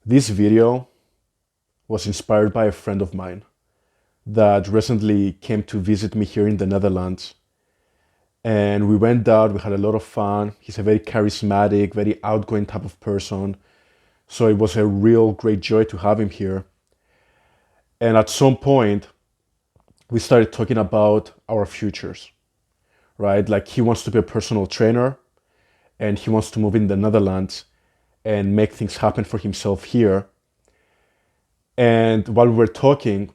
This video was inspired by a friend of mine that recently came to visit me here in the Netherlands. And we went out, we had a lot of fun. He's a very charismatic, very outgoing type of person. So it was a real great joy to have him here. And at some point, we started talking about our futures, right? Like he wants to be a personal trainer and he wants to move in the Netherlands and make things happen for himself here. And while we were talking,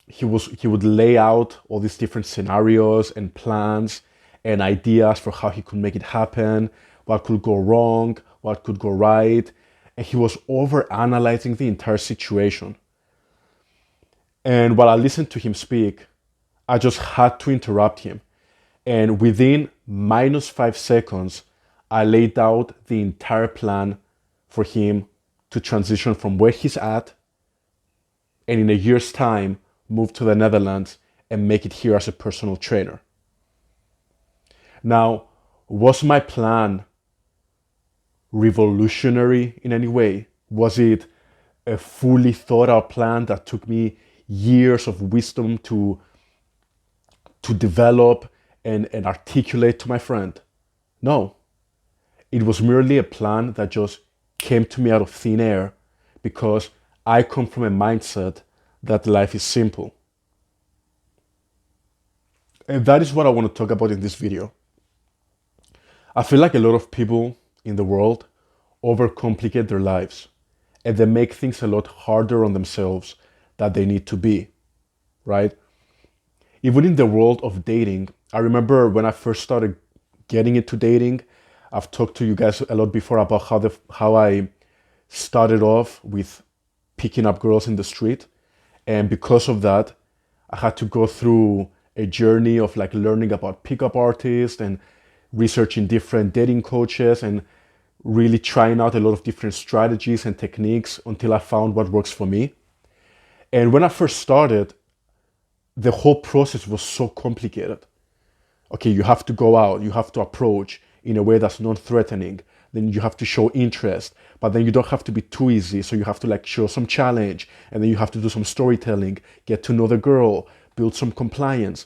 he would lay out all these different scenarios and plans and ideas for how he could make it happen, what could go wrong, what could go right. And he was over analyzing the entire situation. And while I listened to him speak, I just had to interrupt him. And within minus 5 seconds, I laid out the entire plan for him to transition from where he's at and in a year's time move to the Netherlands and make it here as a personal trainer. Now, was my plan revolutionary in any way? Was it a fully thought out plan that took me years of wisdom to develop and articulate to my friend? No. It was merely a plan that just came to me out of thin air because I come from a mindset that life is simple. And that is what I want to talk about in this video. I feel like a lot of people in the world overcomplicate their lives and they make things a lot harder on themselves than they need to be, right? Even in the world of dating, I remember when I first started getting into dating, I've talked to you guys a lot before about how I started off with picking up girls in the street. And because of that, I had to go through a journey of like learning about pickup artists and researching different dating coaches and really trying out a lot of different strategies and techniques until I found what works for me. And when I first started, the whole process was so complicated. Okay, you have to go out, you have to approach in a way that's non-threatening, then you have to show interest, but then you don't have to be too easy, so you have to like show some challenge, and then you have to do some storytelling, get to know the girl, build some compliance,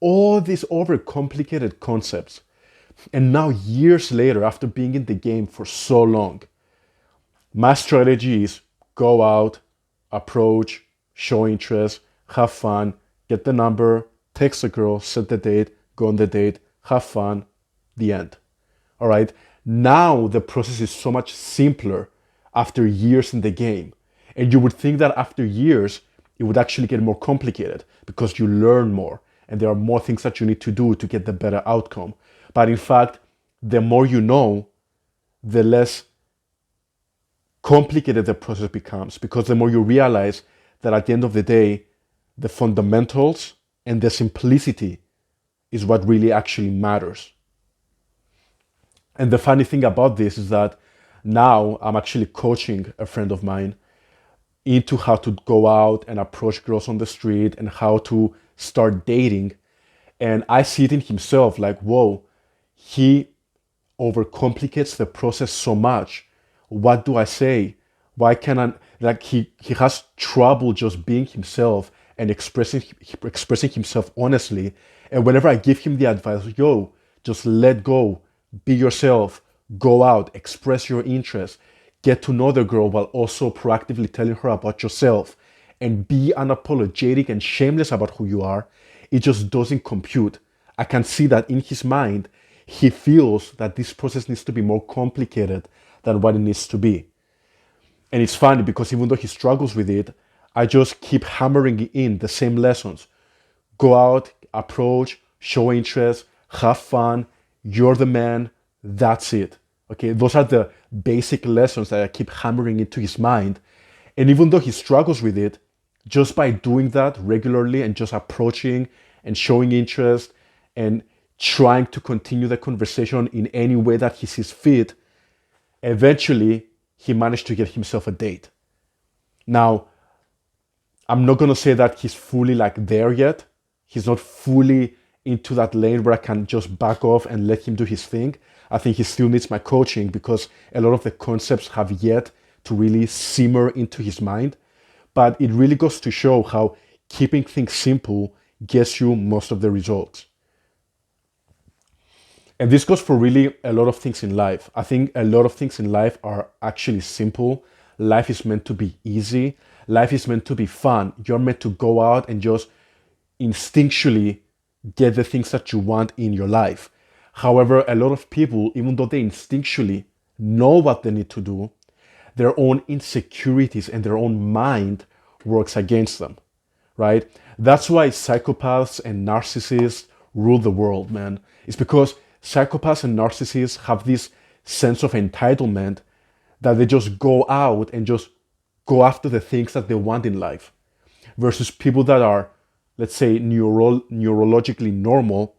all these overcomplicated concepts. And now years later, after being in the game for so long, my strategy is go out, approach, show interest, have fun, get the number, text the girl, set the date, go on the date, have fun, the end. All right. Now the process is so much simpler after years in the game. And you would think that after years, it would actually get more complicated because you learn more and there are more things that you need to do to get the better outcome. But in fact, the more you know, the less complicated the process becomes because the more you realize that at the end of the day, the fundamentals and the simplicity is what really actually matters. And the funny thing about this is that now I'm actually coaching a friend of mine into how to go out and approach girls on the street and how to start dating. And I see it in himself like, whoa, he overcomplicates the process so much. What do I say? Why can I, like he has trouble just being himself and expressing himself honestly. And whenever I give him the advice, yo, just let go, be yourself, go out, express your interest, get to know the girl while also proactively telling her about yourself and be unapologetic and shameless about who you are, it just doesn't compute. I can see that in his mind, he feels that this process needs to be more complicated than what it needs to be. And it's funny because even though he struggles with it, I just keep hammering in the same lessons. Go out, approach, show interest, have fun, you're the man, that's it. Okay, those are the basic lessons that I keep hammering into his mind. And even though he struggles with it, just by doing that regularly and just approaching and showing interest and trying to continue the conversation in any way that he sees fit, eventually he managed to get himself a date. Now, I'm not gonna say that he's fully like there yet. He's not fully into that lane where I can just back off and let him do his thing. I think he still needs my coaching because a lot of the concepts have yet to really simmer into his mind. But it really goes to show how keeping things simple gets you most of the results. And this goes for really a lot of things in life. I think a lot of things in life are actually simple. Life is meant to be easy. Life is meant to be fun. You're meant to go out and just instinctually get the things that you want in your life. However, a lot of people, even though they instinctually know what they need to do, their own insecurities and their own mind works against them, right? That's why psychopaths and narcissists rule the world, man. It's because psychopaths and narcissists have this sense of entitlement that they just go out and just go after the things that they want in life. Versus people that are, let's say, neurologically normal,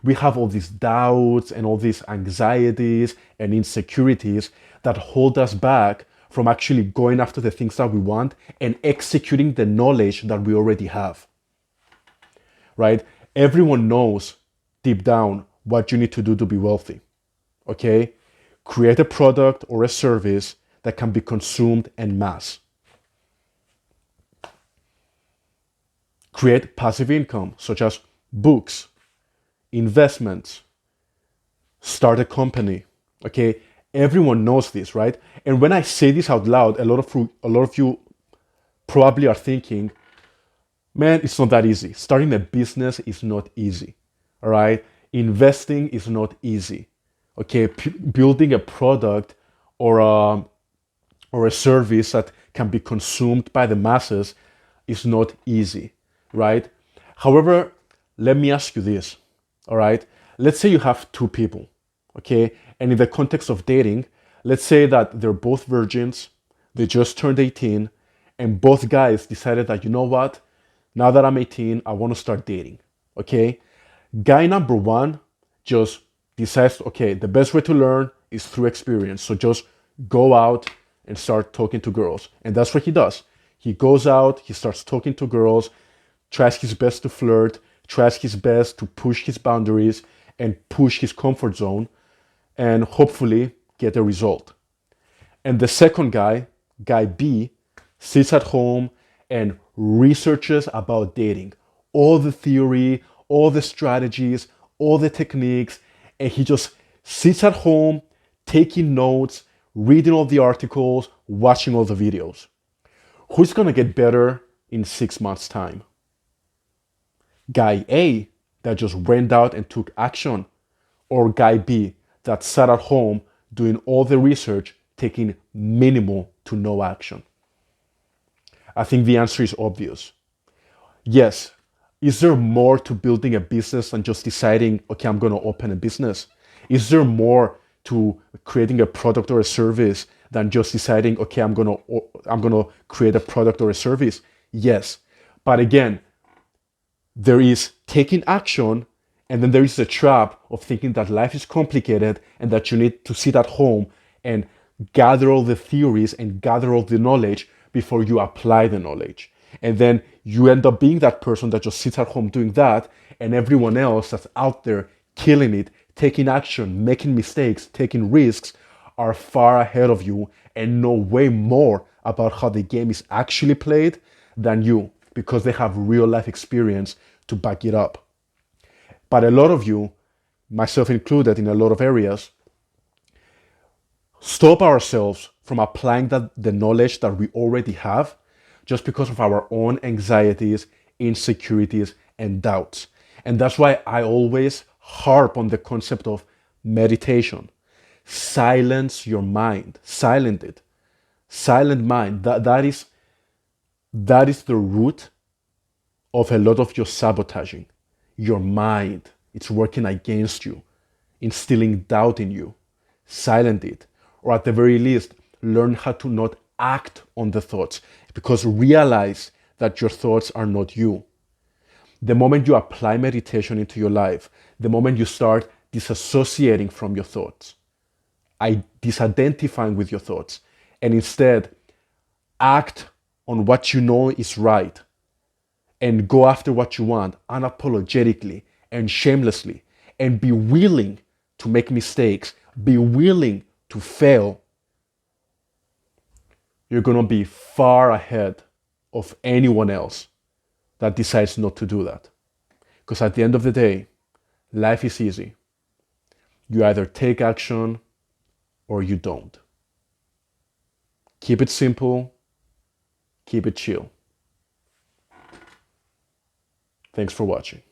we have all these doubts and all these anxieties and insecurities that hold us back from actually going after the things that we want and executing the knowledge that we already have, right? Everyone knows deep down what you need to do to be wealthy, okay? Create a product or a service that can be consumed en masse. Create passive income, such as books, investments, start a company, okay? Everyone knows this, right? And when I say this out loud, a lot of you probably are thinking, man, it's not that easy. Starting a business is not easy, all right? Investing is not easy, okay? Building a product or a service that can be consumed by the masses is not easy, right? However, let me ask you this, all right? Let's say you have two people, okay? And in the context of dating, let's say that they're both virgins, they just turned 18, and both guys decided that, you know what? Now that I'm 18, I want to start dating, okay? Guy number one just decides, okay, the best way to learn is through experience. So just go out and start talking to girls. And that's what he does. He goes out, he starts talking to girls, tries his best to flirt, tries his best to push his boundaries and push his comfort zone and hopefully get a result. And the second guy, guy B, sits at home and researches about dating, all the theory, all the strategies, all the techniques, and he just sits at home taking notes, reading all the articles, watching all the videos. Who's gonna get better in 6 months' time? Guy A that just went out and took action, or guy B that sat at home doing all the research, taking minimal to no action? I think the answer is obvious. Yes, is there more to building a business than just deciding, okay, I'm going to open a business? Is there more to creating a product or a service than just deciding, okay, I'm going to create a product or a service? Yes. But again, there is taking action, and then there is the trap of thinking that life is complicated and that you need to sit at home and gather all the theories and gather all the knowledge before you apply the knowledge. And then you end up being that person that just sits at home doing that, and everyone else that's out there killing it, taking action, making mistakes, taking risks, are far ahead of you and know way more about how the game is actually played than you, because they have real life experience to back it up. But a lot of you, myself included in a lot of areas, stop ourselves from applying the knowledge that we already have just because of our own anxieties, insecurities, and doubts. And that's why I always harp on the concept of meditation. Silence your mind. Silent it. Silent mind. That is the root of a lot of your sabotaging. Your mind, it's working against you, instilling doubt in you. Silent it. Or at the very least, learn how to not act on the thoughts, because realize that your thoughts are not you. The moment you apply meditation into your life, the moment you start disassociating from your thoughts, disidentifying with your thoughts, and instead act on what you know is right and go after what you want unapologetically and shamelessly, and be willing to make mistakes, be willing to fail, you're going to be far ahead of anyone else that decides not to do that. Because at the end of the day, life is easy. You either take action or you don't. Keep it simple. Keep it chill. Thanks for watching.